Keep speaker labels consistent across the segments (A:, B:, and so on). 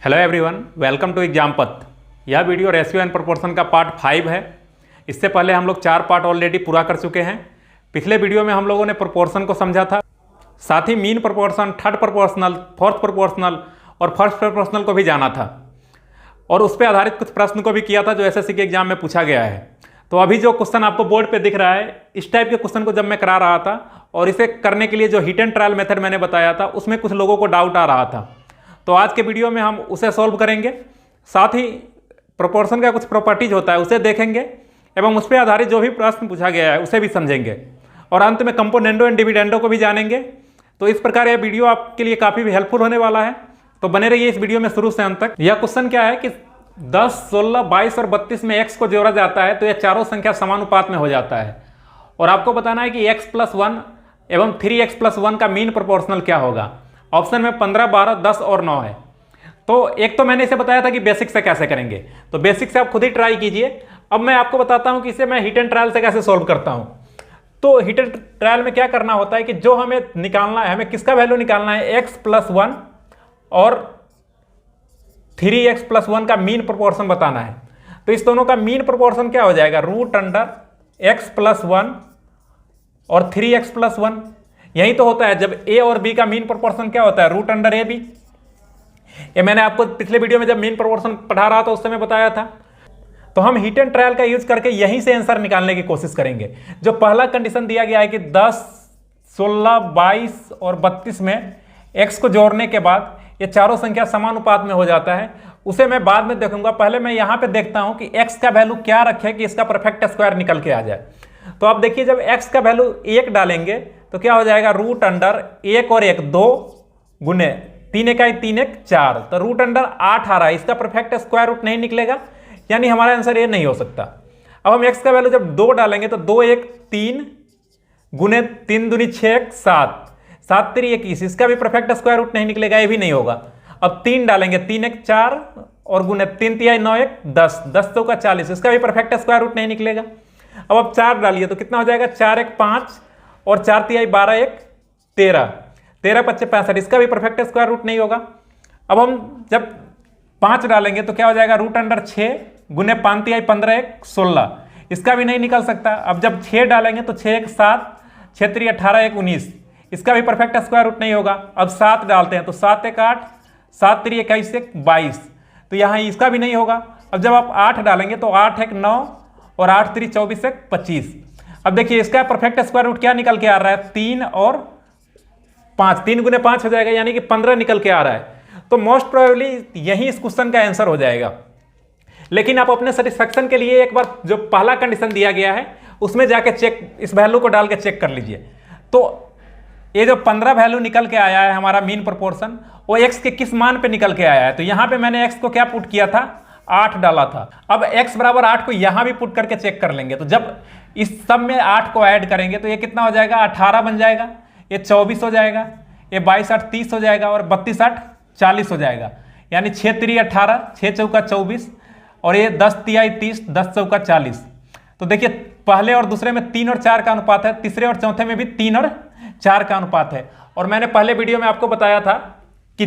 A: Hello everyone, welcome to exam path. यह video ratio and proportion का part 5 है। इससे पहले हम लोग 4 पार्ट ऑलरेडी पूरा कर चुके हैं। पिछले वीडियो में हम लोगों ने प्रोपोर्शन को समझा था, साथ ही mean proportion, third proportional, fourth proportional और फर्स्ट प्रोपोर्शनल को भी जाना था और उस पर आधारित कुछ प्रश्न को भी किया था जो एसएससी के एग्जाम में पूछा गया है। तो अभी जो क्वेश्चन आपको बोर्ड पे दिख रहा है, इस टाइप के क्वेश्चन को जब मैं करा रहा था और इसे करने के लिए जो हिट एंड ट्रायल मेथड मैंने बताया था, उसमें कुछ लोगों को डाउट आ रहा था। तो आज के वीडियो में हम उसे सॉल्व करेंगे, साथ ही प्रोपोर्शन का कुछ प्रॉपर्टीज होता है उसे देखेंगे एवं उस पर आधारित जो भी प्रश्न पूछा गया है उसे भी समझेंगे और अंत में कंपोनेंडो एंड डिविडेंडो को भी जानेंगे। तो इस प्रकार यह वीडियो आपके लिए काफ़ी भी हेल्पफुल होने वाला है, तो बने रहिए इस वीडियो में शुरू से अंत तक। यह क्वेश्चन क्या है कि 10, 16, 22 और 32 में x को जोड़ा जाता है तो यह चारों संख्या समानुपात में हो जाता है और आपको बताना है कि x+1 एवं 3x+1 का मीन प्रोपोर्शनल क्या होगा। ऑप्शन में 15, 12, 10 और 9 है। तो एक तो मैंने इसे बताया था कि बेसिक से कैसे करेंगे, तो बेसिक से आप खुद ही ट्राई कीजिए। अब मैं आपको बताता हूं कि इसे मैं हिट एंड ट्रायल से कैसे सॉल्व करता हूं। तो हिट एंड ट्रायल में क्या करना होता है कि जो हमें निकालना है, हमें किसका वैल्यू निकालना है, x+1 और 3x+1 का मीन प्रोपोर्शन बताना है। तो इस दोनों का मीन प्रोपोर्शन क्या हो जाएगा, √x+1 और 3x+1। यही तो होता है जब a और b का मीन प्रोपोर्शन क्या होता है, √ab। ये मैंने आपको पिछले वीडियो में जब मीन प्रोपोर्शन पढ़ा रहा था उस समय बताया था। तो हम हिट एंड ट्रायल का यूज करके यहीं से आंसर निकालने की कोशिश करेंगे। जो पहला कंडीशन दिया गया है कि 10, 16, 22 और 32 में x को जोड़ने के बाद ये चारों संख्या समानुपात में हो जाता है, उसे मैं बाद में देखूंगा। पहले मैं यहाँ पे देखता हूँ कि x का वैल्यू क्या रखे कि इसका परफेक्ट स्क्वायर निकल के आ जाए। तो आप देखिए, जब x का वैल्यू 1 डालेंगे तो क्या हो जाएगा, √1 और 1 2 गुने 3 1 3 1 4, तो √8 आ रहा है। इसका परफेक्ट स्क्वायर रूट नहीं निकलेगा, यानी हमारा आंसर ये नहीं हो सकता। अब हम x का वैल्यू जब 2 डालेंगे तो 2 1 3 गुने 3 दूनी 6 7 7 3 21, इसका भी परफेक्ट स्क्वायर रूट नहीं निकलेगा, ये भी नहीं होगा। अब 3 डालेंगे, 3 1 4 और गुने 3 3 9 1 10 10 चौका 40, इसका भी परफेक्ट स्क्वायर रूट नहीं निकलेगा। अब आप 4 डालिए तो कितना हो जाएगा, 4 1 5 और 4 3 12 1 13 13 5 65, इसका भी परफेक्ट स्क्वायर रूट नहीं होगा। अब हम जब 5 डालेंगे तो क्या हो जाएगा, √6 गुने 5 3 15 1 16, इसका भी नहीं निकल सकता। अब जब 6 डालेंगे तो 6 1 7 6 3 18 1 19, इसका भी परफेक्ट स्क्वायर रूट नहीं होगा। अब 7 डालते हैं तो 7 1 8 7 3 21 1 22, तो यहाँ इसका भी नहीं होगा। अब जब आप 8 डालेंगे तो 8 1 9 और 8 3 24 1 25। अब देखिए इसका परफेक्ट स्क्वायर रूट क्या निकल के आ रहा है, 3 और 5, 3 गुने 5 हो जाएगा, यानी कि 15 निकल के आ रहा है। तो मोस्ट प्रोबेबली यही इस क्वेश्चन का आंसर हो जाएगा। लेकिन आप अपने सेटिस्फेक्शन के लिए एक बार जो पहला कंडीशन दिया गया है उसमें जाके चेक, इस वैल्यू को डाल के चेक कर लीजिए। तो ये जो 15 वैल्यू निकल के आया है हमारा मीन प्रोपोर्शन, वो x के किस मान पे निकल के आया है। तो यहाँ पे मैंने x को क्या पुट किया था, 8 डाला था। अब x बराबर 8 को यहाँ भी पुट करके चेक कर लेंगे। तो जब इस सब में 8 को ऐड करेंगे तो ये कितना हो जाएगा, 18 बन जाएगा, ये 24 हो जाएगा, ये 22 8 30 हो जाएगा और 32 8 40 हो जाएगा, यानी 6 3 18 6 चौका 24 और ये 10 3 30 10 चौका 40। तो देखिए पहले और दूसरे में 3 और 4 का अनुपात है, तीसरे और चौथे में भी 3 और 4 का अनुपात है। और मैंने पहले वीडियो में आपको बताया था कि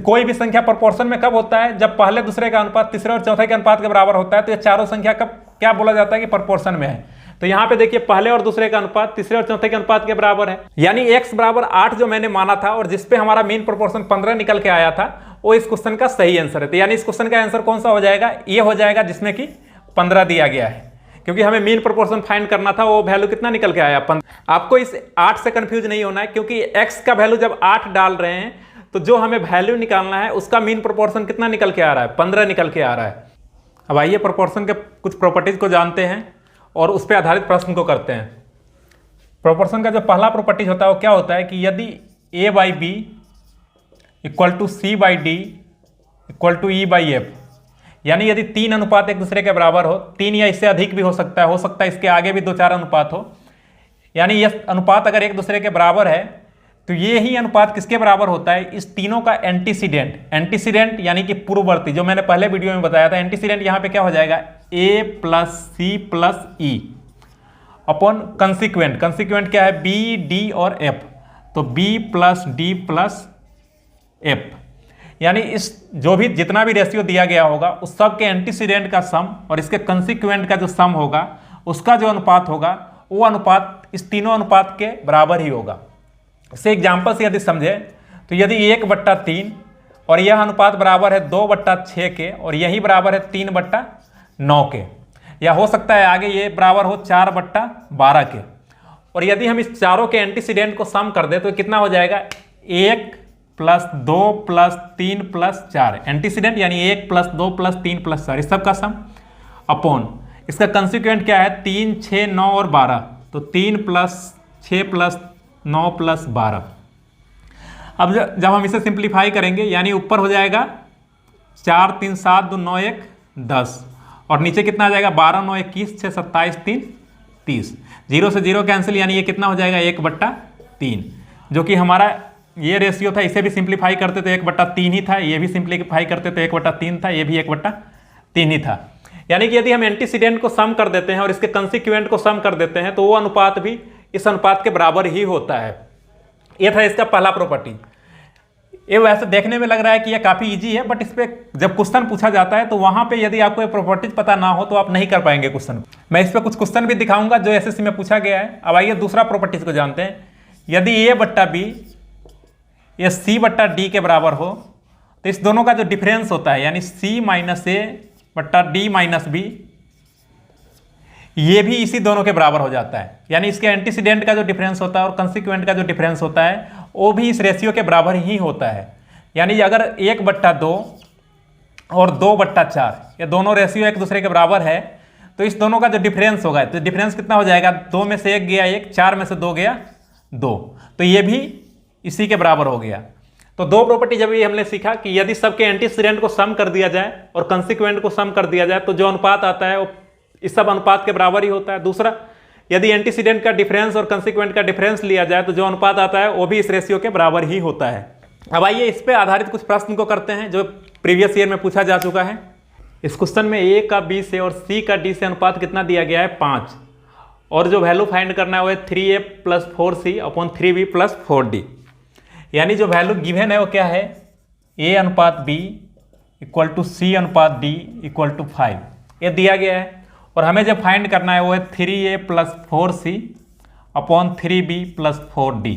A: कोई भी संख्या प्रोपोर्शन में कब होता है, जब पहले दूसरे का अनुपात तीसरे और चौथे के अनुपात के बराबर होता है। तो ये चारों संख्या कब क्या बोला जाता है कि प्रोपोर्शन में है। तो यहाँ पे देखिए पहले और दूसरे का अनुपात तीसरे और चौथे के अनुपात के बराबर है, यानी x बराबर 8 जो मैंने माना था और जिसपे हमारा मीन प्रोपोर्शन 15 निकल के आया था, वो इस क्वेश्चन का सही आंसर है। तो यानी इस क्वेश्चन का आंसर कौन सा हो जाएगा, ये हो जाएगा जिसमें कि 15 दिया गया है, क्योंकि हमें मीन प्रोपोर्शन फाइंड करना था। वो वैल्यू कितना निकल के आया, 15। आपको इस 8 से कंफ्यूज नहीं होना है, क्योंकि x का वैल्यू जब 8 डाल रहे हैं तो जो हमें वैल्यू निकालना है उसका मीन प्रोपोर्शन कितना निकल के आ रहा है, 15 निकल के आ रहा है। अब आइए प्रोपोर्शन के कुछ प्रॉपर्टीज को जानते हैं और उस पर आधारित प्रश्न को करते हैं। प्रोपोर्शन का जो पहला प्रॉपर्टीज होता है वो क्या होता है कि यदि a/b = c/d = e/f, यानी यदि 3 अनुपात एक दूसरे के बराबर हो, 3 या इससे अधिक भी हो सकता है इसके आगे भी 2-4 अनुपात हो, यानी यह अनुपात अगर एक दूसरे के बराबर है तो ये ही अनुपात किसके बराबर होता है, इस तीनों का एंटीसीडेंट यानी कि पूर्ववर्ती, जो मैंने पहले वीडियो में बताया था। एंटीसीडेंट यहाँ पे क्या हो जाएगा, a + c + e upon consequent क्या है, b d और f, तो b + d + f, यानी इस जो भी जितना भी रेशियो दिया गया होगा उस सब के एंटीसीडेंट का सम और इसके कंसिक्वेंट का जो सम होगा उसका जो अनुपात होगा वो अनुपात इस तीनों अनुपात के बराबर ही होगा। इसे एग्जाम्पल से यदि समझे तो यदि 1/3 और यह अनुपात बराबर है 2/6 के और यही बराबर है 3/9 के, या हो सकता है आगे ये बराबर हो 4/12 के, और यदि हम इस चारों के एंटीसीडेंट को सम कर दे तो कितना हो जाएगा 1 + 2 + 3 + 4 एंटीसीडेंट, यानी 1 + 2 + 3 + 4 इस सब का सम अपॉन इसका कंसिक्वेंट क्या है 3, 6, 9 और 12, तो 3 + 6 + 9 + 12। अब जब हम इसे सिंप्लीफाई करेंगे यानी ऊपर हो जाएगा 4, 3, 7, 2, 9, 1, 10 और नीचे कितना आ जाएगा 12, 9, 21, 6, 27, 3, 30। 0 से 0 कैंसिल, यानी ये कितना हो जाएगा 1/3, जो कि हमारा ये रेशियो था। इसे भी सिंप्लीफाई करते तो 1/3 ही था, ये भी सिंप्लीफाई करते तो 1/3 था, ये भी 1/3 ही था। यानी कि यदि हम एंटीसीडेंट को सम कर देते हैं और इसके कंसिक्वेंट को सम कर देते हैं तो वो अनुपात भी इस अनुपात के बराबर ही होता है। ये था इसका पहला प्रॉपर्टी। ये वैसे देखने में लग रहा है कि ये काफ़ी इजी है, बट इस पर जब क्वेश्चन पूछा जाता है तो वहाँ पे यदि आपको ये प्रॉपर्टीज पता ना हो तो आप नहीं कर पाएंगे क्वेश्चन। मैं इस पर कुछ क्वेश्चन भी दिखाऊंगा जो एसएससी में पूछा गया है। अब आइए दूसरा प्रॉपर्टीज को जानते हैं। यदि A/B ये C/D के बराबर हो तो इस दोनों का जो डिफरेंस होता है यानी C - A/D - B ये भी इसी दोनों के बराबर हो जाता है। यानी इसके एंटीसीडेंट का जो डिफरेंस होता है और कंसिक्वेंट का जो डिफरेंस होता है वो भी इस रेशियो के बराबर ही होता है। यानी अगर 1/2 और 2/4 ये दोनों रेशियो एक दूसरे के बराबर है तो इस दोनों का जो डिफरेंस होगा तो डिफरेंस कितना हो जाएगा 2 में से 1 गया 1, 4 में से 2 गया 2, तो ये भी इसी के बराबर हो गया। तो दो प्रॉपर्टी जब ये हमने सीखा कि यदि सबके एंटीसीडेंट को सम कर दिया जाए और कंसिक्वेंट को सम कर दिया जाए तो जो अनुपात आता है वो इस सब अनुपात के बराबर ही होता है। दूसरा, यदि एंटीसीडेंट का डिफरेंस और कंसिक्वेंट का डिफरेंस लिया जाए तो जो अनुपात आता है वो भी इस रेशियो के बराबर ही होता है। अब आइए इस पे आधारित कुछ प्रश्न को करते हैं जो प्रीवियस ईयर में पूछा जा चुका है। इस क्वेश्चन में A का B से और C का D से अनुपात कितना दिया गया है 5, और जो वैल्यू फाइंड करना है वो है 3A + 4C / 3B + 4D। यानी जो वैल्यू गिवन है वो क्या है A/B = C/D = 5 ये दिया गया है, और हमें जब फाइंड करना है वो है 3A + 4C / 3B + 4D।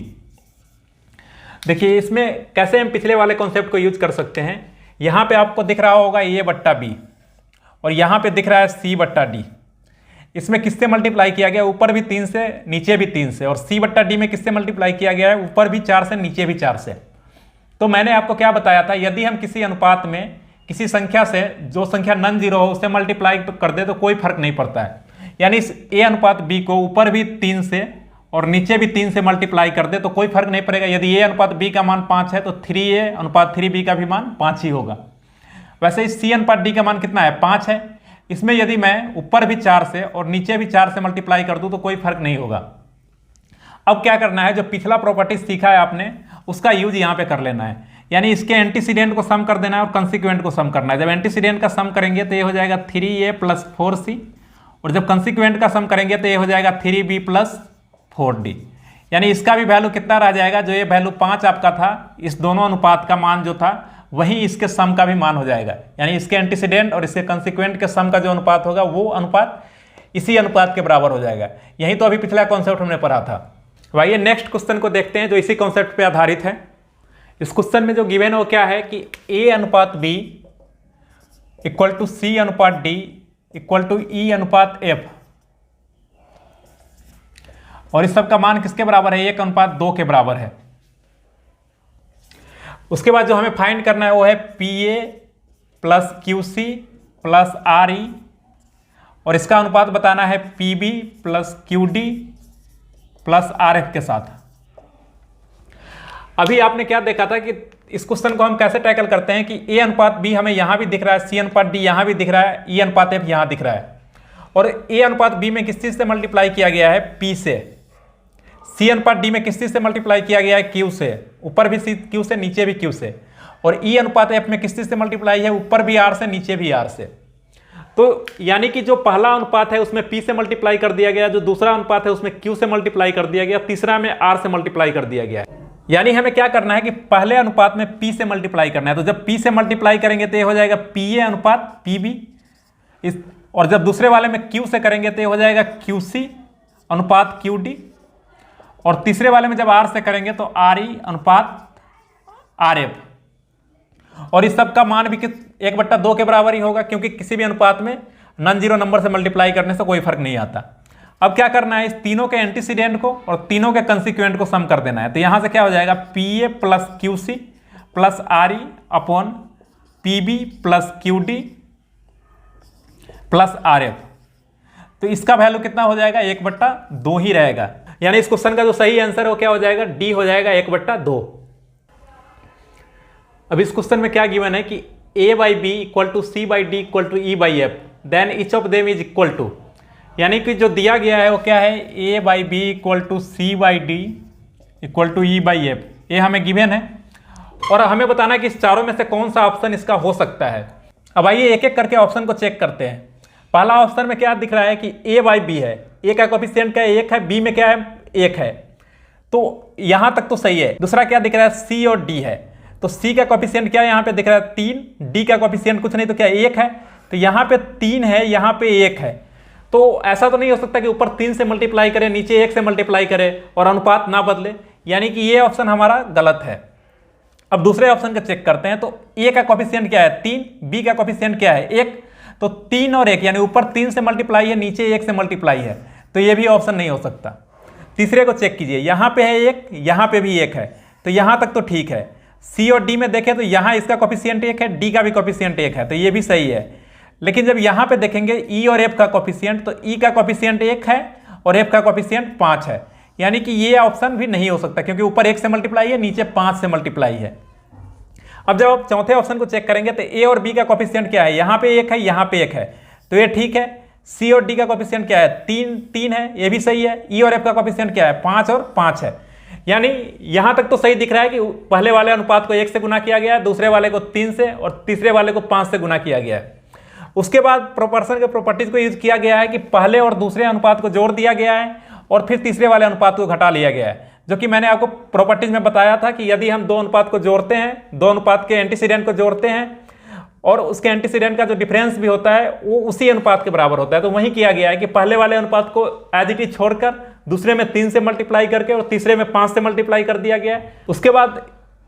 A: देखिए इसमें कैसे हम पिछले वाले कॉन्सेप्ट को यूज कर सकते हैं। यहाँ पे आपको दिख रहा होगा A/B और यहाँ पे दिख रहा है C/D। इसमें किससे मल्टीप्लाई किया गया, ऊपर भी 3 से नीचे भी 3 से, और C/D में किससे मल्टीप्लाई किया गया है, ऊपर भी 4 से नीचे भी 4 से। तो मैंने आपको क्या बताया था, यदि हम किसी अनुपात में किसी संख्या से जो संख्या नॉन जीरो हो उससे मल्टीप्लाई कर दे तो कोई फर्क नहीं पड़ता है। यानी इस A/B को ऊपर भी 3 से और नीचे भी 3 से मल्टीप्लाई कर दे तो कोई फर्क नहीं पड़ेगा। यदि A/B का मान 5 है तो 3A/3B का भी मान 5 ही होगा। वैसे इस C/D का मान कितना है 5 है। इसमें यदि मैं ऊपर भी 4 से और नीचे भी 4 से मल्टीप्लाई कर दूं तो कोई फर्क नहीं होगा। अब क्या करना है, जो पिछला प्रॉपर्टी सीखा है आपने उसका यूज यहाँ पे कर लेना है। यानी इसके एंटीसीडेंट को सम कर देना है और कंसिक्वेंट को सम करना है। जब एंटीसीडेंट का सम करेंगे तो ये हो जाएगा 3A + 4C, और जब कंसिक्वेंट का सम करेंगे तो ये हो जाएगा 3B + 4D। यानी इसका भी वैल्यू कितना रह जाएगा, जो ये वैल्यू 5 आपका था, इस दोनों अनुपात का मान जो था वही इसके सम का भी मान हो जाएगा। यानी इसके एंटीसीडेंट और इसके कंसिक्वेंट के सम का जो अनुपात होगा वो अनुपात इसी अनुपात के बराबर हो जाएगा। यही तो अभी पिछला कॉन्सेप्ट हमने पढ़ा था। तो आइए नेक्स्ट क्वेश्चन को देखते हैं जो इसी कॉन्सेप्ट पे आधारित है। इस क्वेश्चन में जो गिवन है वो क्या है कि A/B = C/D = E/F, और इस सब का मान किसके बराबर है 1/2 के बराबर है। उसके बाद जो हमें फाइंड करना है वो है PA + QC + RE, और इसका अनुपात बताना है PB + QD + RF के साथ। अभी आपने क्या देखा था कि इस क्वेश्चन को हम कैसे टैकल करते हैं कि A/B हमें यहां भी दिख रहा है, C/D यहां भी दिख रहा है, E/F यहां दिख रहा है, और A/B में किस चीज से मल्टीप्लाई किया गया है P से, C/D में किस चीज से मल्टीप्लाई किया गया है Q से, ऊपर भी Q से नीचे भी Q से, और E/F में किस चीज से मल्टीप्लाई है, ऊपर भी R से नीचे भी R से। तो यानी कि जो पहला अनुपात है उसमें P से मल्टीप्लाई कर दिया गया, जो दूसरा अनुपात है उसमें Q से मल्टीप्लाई कर दिया गया, तीसरा में R से मल्टीप्लाई कर दिया गया है। यानी हमें क्या करना है कि पहले अनुपात में P से मल्टीप्लाई करना है। तो जब P से मल्टीप्लाई करेंगे तो ये हो जाएगा PA अनुपात PB, और जब दूसरे वाले में Q से करेंगे तो ये हो जाएगा QC अनुपात QD, और तीसरे वाले में जब R से करेंगे तो RE अनुपात RF। और इस सब का मान भी 1/2 के बराबर ही होगा, क्योंकि किसी भी अनुपात में नॉन जीरो नंबर से मल्टीप्लाई करने से कोई फर्क नहीं आता। अब क्या करना है, इस तीनों के एंटीसीडेंट को और तीनों के कंसिक्वेंट को सम कर देना है। तो यहां से क्या हो जाएगा, PA plus QC plus RE upon PB plus QD plus RF। तो इसका वैल्यू कितना हो जाएगा, 1/2 ही रहेगा। यानी इस क्वेश्चन का जो सही आंसर है वो क्या हो जाएगा, D हो जाएगा 1/2। अब इस क्वेश्चन में क्या गिवन है कि A/B equal to C/D equal to E/F, then each of them is equal to, यानी कि जो दिया गया है वो क्या है, A/B equal to C/D equal to E/F, ये हमें गिवन है। और हमें बताना है कि इस चारों में से कौन सा ऑप्शन इसका हो सकता है। अब आइए एक एक करके ऑप्शन को चेक करते हैं। पहला ऑप्शन में क्या दिख रहा है कि A/B है, A का कोफिशिएंट क्या है, 1 है, B में क्या है, 1 है, तो यहां तक तो सही है। दूसरा क्या दिख रहा है, C और D है, तो C का कोफिशिएंट क्या है, यहाँ पे दिख रहा है 3, D का कोफिशिएंट कुछ नहीं तो क्या 1 है, तो यहाँ पे 3 है, यहाँ पे 1 है। तो ऐसा तो नहीं हो सकता कि ऊपर 3 से मल्टीप्लाई करे, नीचे 1 से मल्टीप्लाई करे और अनुपात ना बदले, यानी कि ये ऑप्शन हमारा गलत है। अब दूसरे ऑप्शन का चेक करते हैं। तो A का कोफिशिएंट क्या है, 3, B का कोफिशिएंट क्या है, 1, तो 3 और 1, यानी ऊपर 3 से मल्टीप्लाई है, नीचे 1 से मल्टीप्लाई है, तो ये भी ऑप्शन नहीं हो सकता। तीसरे को चेक कीजिए, यहाँ पे है 1, यहाँ पे भी 1 है, तो यहाँ तक तो ठीक है। C और D में देखें तो यहाँ इसका कोफिशिएंट 1 है, D का भी कोफिशिएंट 1 है, तो ये भी सही है। लेकिन जब यहाँ पे देखेंगे E और F का कोफिशिएंट, तो E का कोफिशिएंट 1 है और F का कोफिशिएंट 5 है, यानी कि ये ऑप्शन भी नहीं हो सकता, क्योंकि ऊपर 1 से मल्टीप्लाई है, नीचे 5 से मल्टीप्लाई है। अब जब आप चौथे ऑप्शन को चेक करेंगे तो A और B का कोफिशिएंट क्या है, यहाँ पे 1 है, यहाँ पे 1 है, तो ये ठीक है। C और D का कोफिशिएंट क्या है, 3 है, ये भी सही है। E और F का कोफिशिएंट क्या है, 5 और 5 है, यानी यहां तक तो सही दिख रहा है कि पहले वाले अनुपात को 1 से गुना किया गया है, दूसरे वाले को 3 से और तीसरे वाले को 5 से गुना किया गया है। उसके बाद प्रोपोर्शन के प्रॉपर्टीज को यूज किया गया है कि पहले और दूसरे अनुपात को जोड़ दिया गया है और फिर तीसरे वाले अनुपात को घटा लिया गया है, जो कि मैंने आपको प्रॉपर्टीज में बताया था कि यदि हम दो अनुपात को जोड़ते हैं, दो अनुपात के एंटीसीडेंट को जोड़ते हैं और उसके एंटीसीडेंट का जो डिफरेंस भी होता है वो उसी अनुपात के बराबर होता है। तो वही किया गया है कि पहले वाले अनुपात को एज इट इज छोड़कर दूसरे में 3 से मल्टीप्लाई करके और तीसरे में 5 से मल्टीप्लाई कर दिया गया है। उसके बाद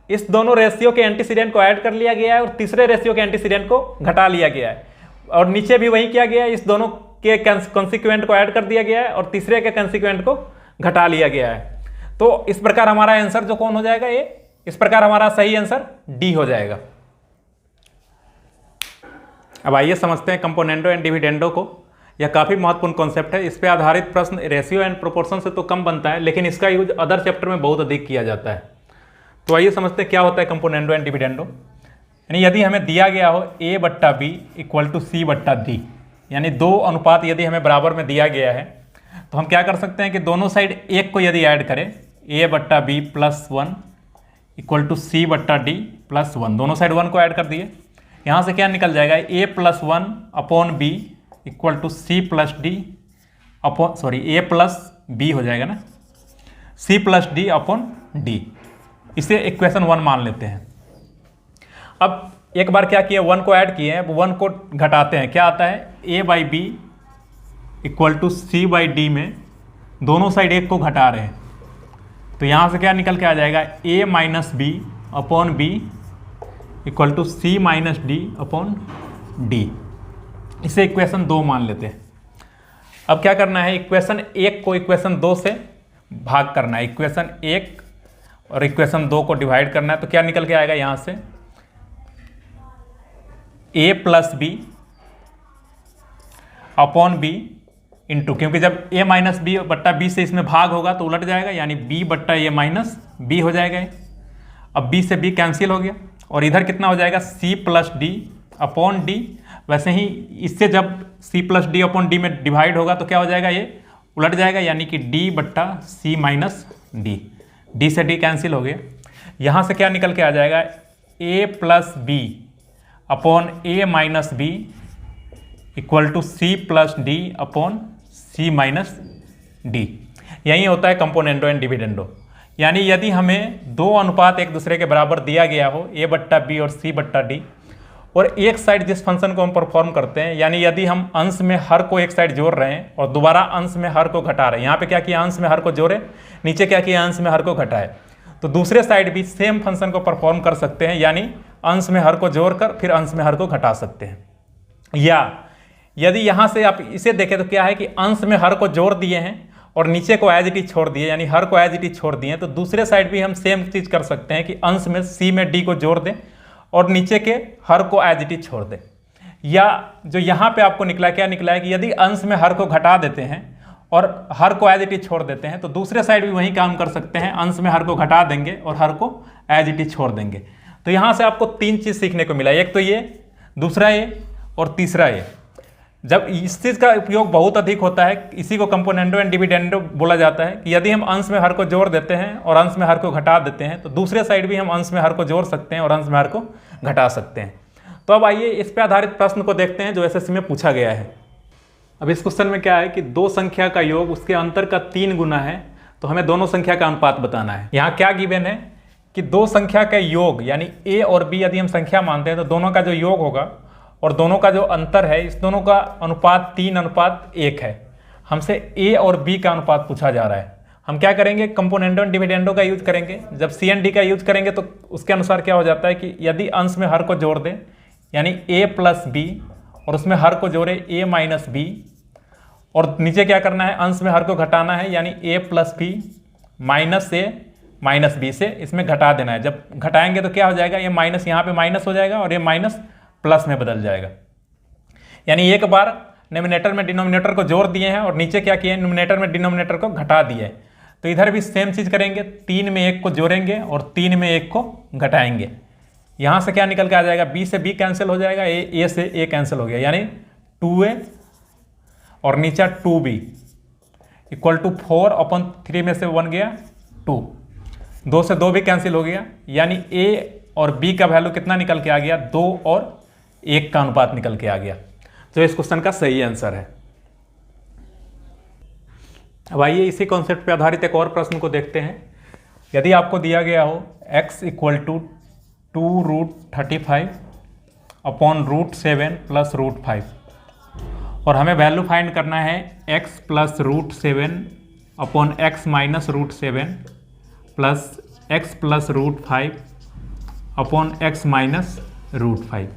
A: इस दोनों रेशियो के एंटीसीडेंट को ऐड कर लिया गया है और तीसरे रेशियो के एंटीसीडेंट को घटा लिया गया है, और नीचे भी वही किया गया है, इस दोनों के कंसिक्वेंट को ऐड कर दिया गया है और तीसरे के कंसिक्वेंट को घटा लिया गया है। तो इस प्रकार हमारा आंसर जो कौन हो जाएगा, ये इस प्रकार हमारा सही आंसर डी हो जाएगा। अब आइए समझते हैं कंपोनेंडो एंड डिविडेंडो को। यह काफ़ी महत्वपूर्ण कॉन्सेप्ट है। इस पे आधारित प्रश्न रेशियो एंड प्रोपोर्शन से तो कम बनता है, लेकिन इसका यूज अदर चैप्टर में बहुत अधिक किया जाता है। तो आइए समझते हैं क्या होता है कंपोनेंडो एंड डिविडेंडो। यानी यदि हमें दिया गया हो A/B इक्वल टू C/D, यानी दो अनुपात यदि हमें बराबर में दिया गया है, तो हम क्या कर सकते हैं कि दोनों साइड एक को यदि ऐड करें, A/B plus 1 equal to C/D plus 1, दोनों साइड 1 को ऐड कर दिए। यहाँ से क्या निकल जाएगा, A plus 1 upon B equal to C plus D upon A plus B हो जाएगा ना, C plus D upon D। इसे इक्वेशन 1 मान लेते हैं। अब एक बार क्या किया, 1 को ऐड किए हैं, 1 को घटाते हैं, क्या आता है A/B इक्वल टू C/D में दोनों साइड एक को घटा रहे हैं, तो यहाँ से क्या निकल के आ जाएगा A minus B upon B equal to C minus D upon D। इसे इक्वेशन 2 मान लेते हैं। अब क्या करना है, इक्वेशन 1 को इक्वेशन 2 से भाग करना है, इक्वेशन 1 और इक्वेशन 2 को डिवाइड करना है। तो क्या निकल के आएगा यहाँ से A plus B upon B into, क्योंकि जब A माइनस B बट्टा B से इसमें भाग होगा तो उलट जाएगा, यानी B बट्टा A माइनस B हो जाएगा। अब B से B कैंसिल हो गया और इधर कितना हो जाएगा C plus D upon D। वैसे ही इससे जब C plus D upon D में डिवाइड होगा तो क्या हो जाएगा, ये उलट जाएगा, यानी कि D बट्टा C माइनस D। D से D कैंसिल हो गया। यहाँ से क्या निकल के आ जाएगा, A plus B upon A minus B equal to C plus D upon C minus D। यही होता है कंपोनेंडो एंड डिविडेंडो। यानी यदि हमें दो अनुपात एक दूसरे के बराबर दिया गया हो, a/b और c/d, और एक साइड जिस फंक्शन को हम परफॉर्म करते हैं, यानी यदि हम अंश में हर को एक साइड जोड़ रहे हैं और दोबारा अंश में हर को घटा रहे हैं, यहाँ पे क्या किया, अंश में हर को जोड़े, नीचे क्या किया, अंश में हर को घटाए, तो दूसरे साइड भी सेम फंक्शन को परफॉर्म कर सकते हैं, यानी अंश में हर को जोड़कर फिर अंश में हर को घटा सकते हैं। या यदि यहाँ से आप इसे देखें तो क्या है कि अंश में हर को जोड़ दिए हैं और नीचे को एज इट इज छोड़ दिए, यानी हर को एज इट इज छोड़ दिए, तो दूसरे साइड भी हम सेम चीज़ कर सकते हैं कि अंश में c में d को जोड़ दें और नीचे के हर को एज इट इज छोड़ दें। या जो यहाँ पे आपको निकला, क्या निकला है कि यदि अंश में हर को घटा देते हैं और हर को एज इट इज छोड़ देते हैं, तो दूसरे साइड भी वही काम कर सकते हैं, अंश में हर को घटा देंगे और हर को एज इट इज छोड़ देंगे। तो यहाँ से आपको तीन चीज़ सीखने को मिला, एक तो ये, दूसरा ये और तीसरा ये। जब इस चीज़ का उपयोग बहुत अधिक होता है, इसी को कंपोनेंडो एंड डिविडेंडो बोला जाता है कि यदि हम अंश में हर को जोड़ देते हैं और अंश में हर को घटा देते हैं, तो दूसरे साइड भी हम अंश में हर को जोड़ सकते हैं और अंश में हर को घटा सकते हैं। तो अब आइए इस पर आधारित प्रश्न को देखते हैं जो एसएससी में पूछा गया है। अब इस क्वेश्चन में क्या है कि दो संख्या का योग उसके अंतर का 3 गुना है, तो हमें दोनों संख्या का अनुपात बताना है। यहाँ क्या गिवन है कि दो संख्या का योग, यानी a और b यदि हम संख्या मानते हैं तो दोनों का जो योग होगा और दोनों का जो अंतर है, इस दोनों का अनुपात 3:1 है। हमसे a और b का अनुपात पूछा जा रहा है। हम क्या करेंगे, कंपोनेंडो एंड डिविडेंडो का यूज करेंगे। जब c एंड d का यूज करेंगे तो उसके अनुसार क्या हो जाता है कि यदि अंश में हर को जोड़ दें, यानी a + b, और उसमें हर को जोड़े a - b, और नीचे क्या करना है, अंश में हर को घटाना है, यानी a + b - a - b से इसमें घटा देना है। जब घटाएंगे तो क्या हो जाएगा, ये माइनस यहाँ पे माइनस हो जाएगा और ये माइनस प्लस में बदल जाएगा। यानी एक बार न्यूमरेटर में डिनोमिनेटर को जोड़ दिए हैं और नीचे क्या किए, न्यूमरेटर में डिनोमिनेटर को घटा दिए। तो इधर भी सेम चीज़ करेंगे, 3 में 1 को जोड़ेंगे और 3 में 1 को घटाएंगे। यहाँ से क्या निकल के आ जाएगा, b से b कैंसिल हो जाएगा, a से a कैंसिल हो गया, यानी 2a और नीचे 2b = 4/3 में से 1 गया 2, 2 से 2 भी कैंसिल हो गया, यानी a और b का वैल्यू कितना निकल के आ गया, 2 और 1 का अनुपात निकल के आ गया। तो इस क्वेश्चन का सही आंसर है। अब आइए इसी कॉन्सेप्ट पे आधारित एक और प्रश्न को देखते हैं। यदि आपको दिया गया हो x = 2√35 / √7 + √5 और हमें वैल्यू फाइंड करना है x + √7 / x - √7 plus x + √5 / x - √5।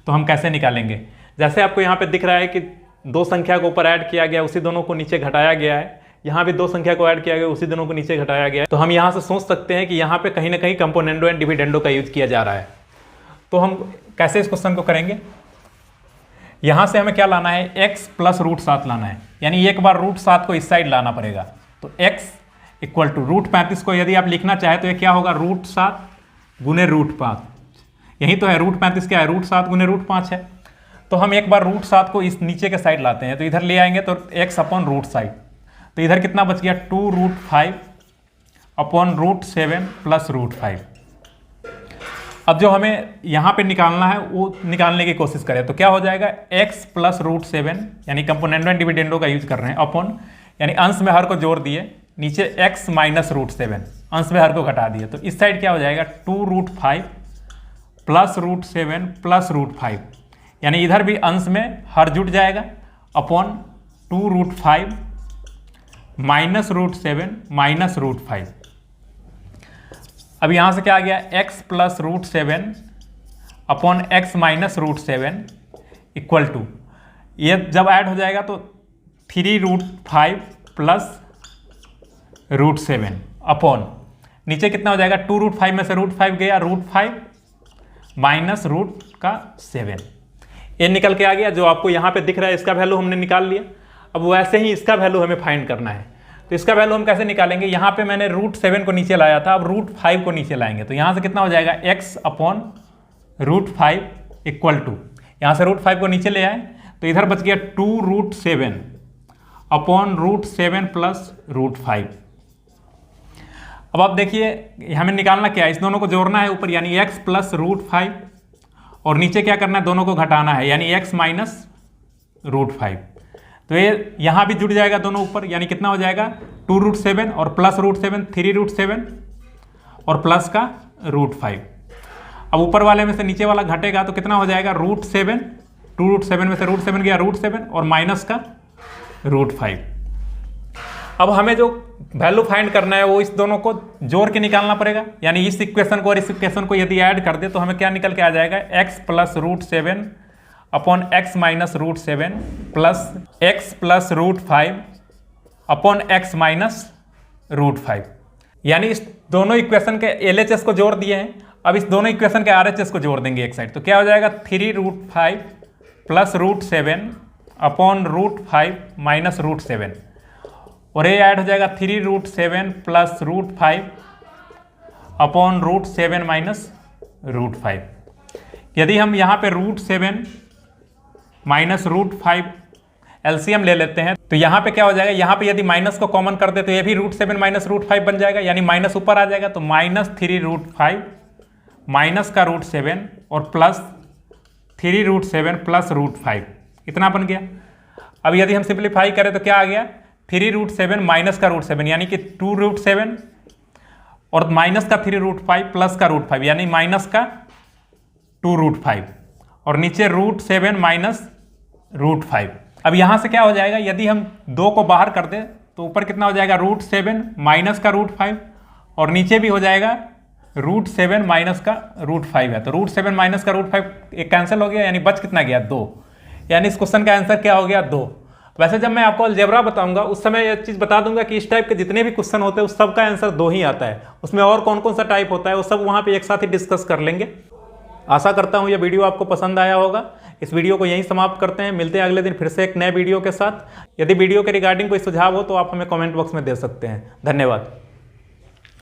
A: तो हम कैसे निकालेंगे, जैसे आपको यहाँ पे दिख रहा है कि दो संख्या को ऊपर ऐड किया गया, उसी दोनों को नीचे घटाया गया है। यहाँ भी दो संख्या को ऐड किया गया, उसी दोनों को नीचे घटाया गया है। तो हम यहाँ से सोच सकते हैं कि यहाँ पे कहीं ना कहीं कंपोनेंडो एंड डिविडेंडो का यूज किया जा रहा है। तो हम कैसे इस क्वेश्चन को करेंगे, यहाँ से हमें क्या लाना है, x + √7 लाना है, यानी एक बार √7 को इस साइड लाना पड़ेगा। तो x = √35 को यदि आप लिखना चाहे तो ये क्या होगा, √7 गुने √5, यही तो है, √35 क्या है, √7 गुने √5 है। तो हम एक बार √7 को इस नीचे के साइड लाते हैं, तो इधर ले आएंगे तो x/रूट साइड, तो इधर कितना बच गया, 2√5 / √7 + √5। अब जो हमें यहाँ पे निकालना है वो निकालने की कोशिश करें तो क्या हो जाएगा, x + √7, यानी कंपोनेंडो एंड डिविडेंडो का यूज कर रहे हैं, अपॉन यानी अंश में हर को जोड़ दिए, नीचे x - √7, अंश में हर को घटा दिए, तो इस साइड क्या हो जाएगा, 2√5 + √7 + √5, यानी इधर भी अंश में हर जुट जाएगा, अपॉन 2√5 - √7 - √5। अब यहाँ से क्या आ गया, x + √7 / x - √7 = ये जब ऐड हो जाएगा तो 3√5 + √7 अपॉन नीचे कितना हो जाएगा, 2√5 में से √5 गया, √5 - √7, ये निकल के आ गया। जो आपको यहाँ पे दिख रहा है इसका वैल्यू हमने निकाल लिया। अब वैसे ही इसका वैल्यू हमें फाइंड करना है, तो इसका वैल्यू हम कैसे निकालेंगे, यहाँ पे मैंने √7 को नीचे लाया था, अब √5 को नीचे लाएंगे, तो यहाँ से कितना हो जाएगा, x / √5 = यहाँ से √5 को नीचे ले आए तो इधर बच गया 2√7 / √7 + √5। अब आप देखिए हमें निकालना क्या है, इस दोनों को जोड़ना है ऊपर, यानी x + √5, और नीचे क्या करना है, दोनों को घटाना है, यानी x - √5। तो ये यहाँ भी जुड़ जाएगा दोनों ऊपर, यानी कितना हो जाएगा, 2√7 और + √7 3√7 और प्लस का √5। अब ऊपर वाले में से नीचे वाला घटेगा तो कितना हो जाएगा, √7, 2√7 में से √7 गया, √7 और माइनस का √5। अब हमें जो वैल्यू फाइंड करना है वो इस दोनों को जोड़ के निकालना पड़ेगा, यानी इस इक्वेशन को और इस इक्वेशन को यदि ऐड कर दे तो हमें क्या निकल के आ जाएगा, x + √7 upon x - √7 plus x + √5 upon x - √5। यानी इस दोनों इक्वेशन के LHS को जोड़ दिए हैं, अब इस दोनों इक्वेशन के RHS को जोड़ देंगे एक साइड, तो क्या हो जाएगा, 3√5 प्लस √7 अपॉन √5 माइनस √7, और ये ऐड हो जाएगा 3√7 प्लस √5 अपॉन √7 माइनस √5। यदि हम यहाँ पे √7 माइनस √5 एलसीएम ले लेते हैं तो यहाँ पे क्या हो जाएगा, यहाँ पे यदि माइनस को कॉमन कर दे तो ये भी √7 माइनस √5 बन जाएगा, यानी माइनस ऊपर आ जाएगा, तो -3√5 माइनस का √7 और प्लस 3√7 प्लस √5, इतना बन गया। अब यदि हम सिंप्लीफाई करें तो क्या आ गया, 3√7 माइनस का √7 यानी कि 2√7 और माइनस का 3√5 प्लस का √5 यानी माइनस का 2√5 और नीचे √7 माइनस √5। अब यहाँ से क्या हो जाएगा, यदि हम 2 को बाहर कर दें तो ऊपर कितना हो जाएगा, √7 माइनस का √5 और नीचे भी हो जाएगा √7 माइनस का √5 है, तो √7 माइनस का √5 एक कैंसिल हो गया, यानी बच कितना गया, 2। यानी इस क्वेश्चन का आंसर क्या हो गया, 2। वैसे जब मैं आपको अलजेब्रा बताऊंगा उस समय यह चीज़ बता दूंगा कि इस टाइप के जितने भी क्वेश्चन होते हैं उस सब का आंसर 2 ही आता है, उसमें और कौन कौन सा टाइप होता है वो सब वहाँ पे एक साथ ही डिस्कस कर लेंगे। आशा करता हूँ यह वीडियो आपको पसंद आया होगा। इस वीडियो को यहीं समाप्त करते हैं, मिलते हैं अगले दिन फिर से एक नए वीडियो के साथ। यदि वीडियो के रिगार्डिंग कोई सुझाव हो तो आप हमें कमेंट बॉक्स में दे सकते हैं। धन्यवाद।